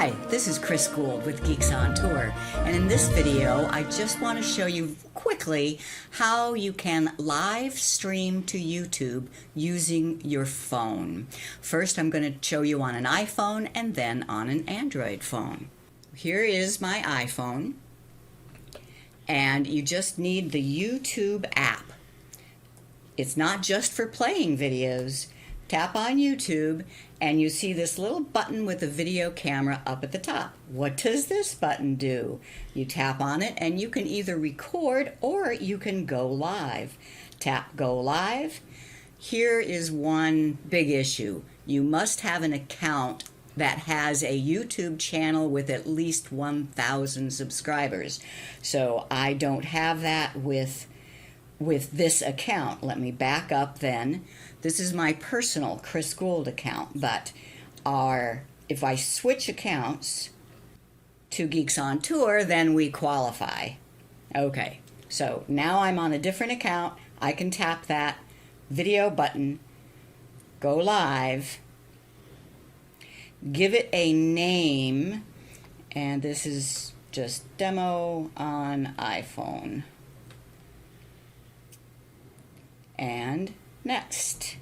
Hi, this is Guld with Geeks On Tour, and in this video I just want to show you quickly how you can live stream to YouTube using your phone. First I'm going to show you on an iPhone and then on an Android phone. Here is my iPhone, and you just need the YouTube app. It's not just for playing videos. Tap on YouTube and you see this little button with a video camera up at the top. What does this button do? You tap on it and you can either record or you can go live. Tap Go Live. Here is one big issue. You must have an account that has a YouTube channel with at least 1,000 subscribers. So I don't have that with this account. Let me back up then. This is my personal Guld account, but if I switch accounts to Geeks on Tour, then we qualify. Okay, so now I'm on a different account. I can tap that video button, go live, give it a name, and this is just demo on iPhone. And next.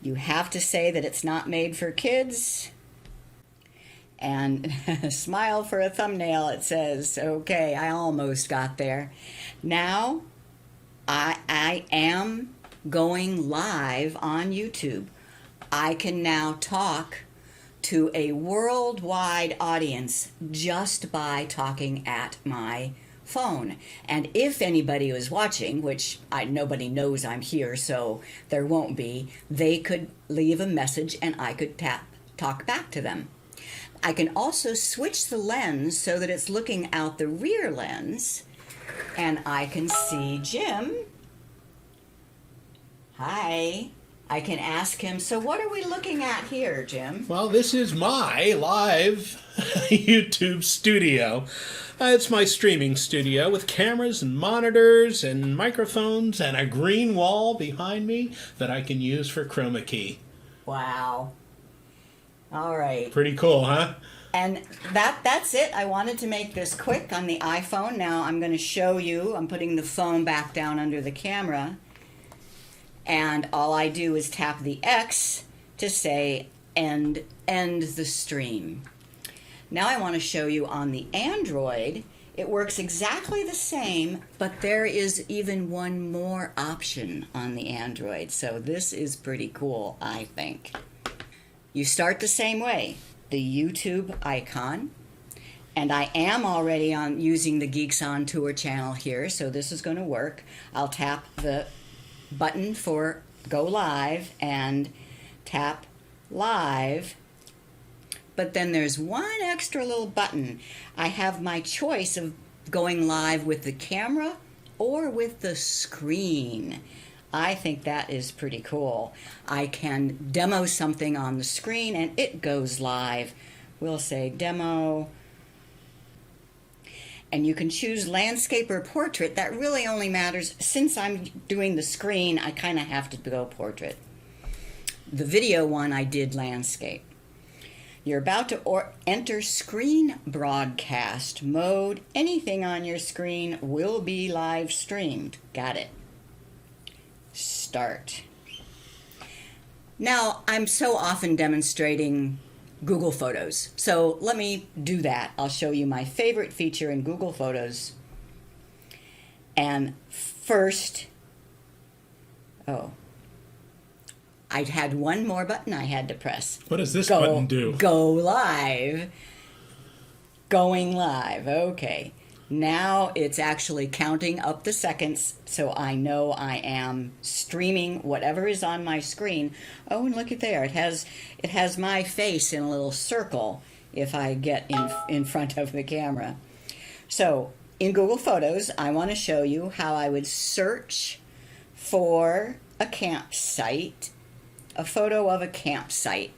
You have to say that it's not made for kids. And smile for a thumbnail, it says. Okay, I almost got there. Now, I am going live on YouTube. I can now talk to a worldwide audience just by talking at my phone. And if anybody was watching, which nobody knows I'm here, so there won't be, they could leave a message and I could talk back to them. I can also switch the lens so that it's looking out the rear lens, and I can see Jim. Hi. I can ask him, so what are we looking at here, Jim? Well, this is my live YouTube studio. It's my streaming studio with cameras and monitors and microphones and a green wall behind me that I can use for chroma key. Wow. All right. Pretty cool, huh? And that's it. I wanted to make this quick on the iPhone. Now I'm going to show you. I'm putting the phone back down under the camera. And all I do is tap the X to say end the stream. Now I want to show you on the Android. It works exactly the same, but there is even one more option on the Android. So this is pretty cool, I think. You start the same way, the YouTube icon. And I am already using the Geeks On Tour channel here, so this is going to work. I'll tap the button for go live and tap live. But then there's one extra little button. I have my choice of going live with the camera or with the screen. I think that is pretty cool. I can demo something on the screen and it goes live. We'll say demo. And you can choose landscape or portrait. That really only matters. Since I'm doing the screen, I kind of have to go portrait. The video one, I did landscape. You're about to enter screen broadcast mode. Anything on your screen will be live streamed. Got it. Start. Now, I'm so often demonstrating Google Photos, so let me do that. I'll show you my favorite feature in Google Photos. And first, I had one more button I had to press. What does this button do? Go live. Going live. Okay. Now it's actually counting up the seconds, so I know I am streaming whatever is on my screen. Oh, and look at there. It has my face in a little circle if I get in front of the camera. So in Google Photos, I want to show you how I would search for a campsite. A photo of a campsite.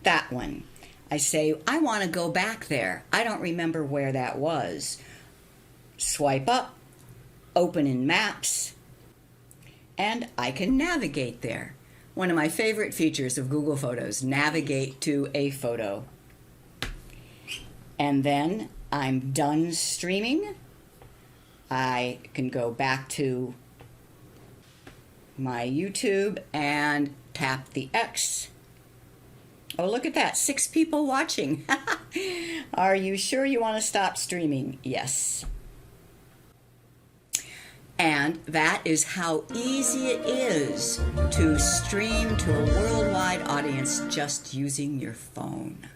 That one. I say, I want to go back there. I don't remember where that was. Swipe up, open in Maps, and I can navigate there. One of my favorite features of Google Photos, navigate to a photo. And then I'm done streaming. I can go back to my YouTube and tap the X. Oh, look at that, 6 people watching. Are you sure you want to stop streaming? Yes. And that is how easy it is to stream to a worldwide audience just using your phone.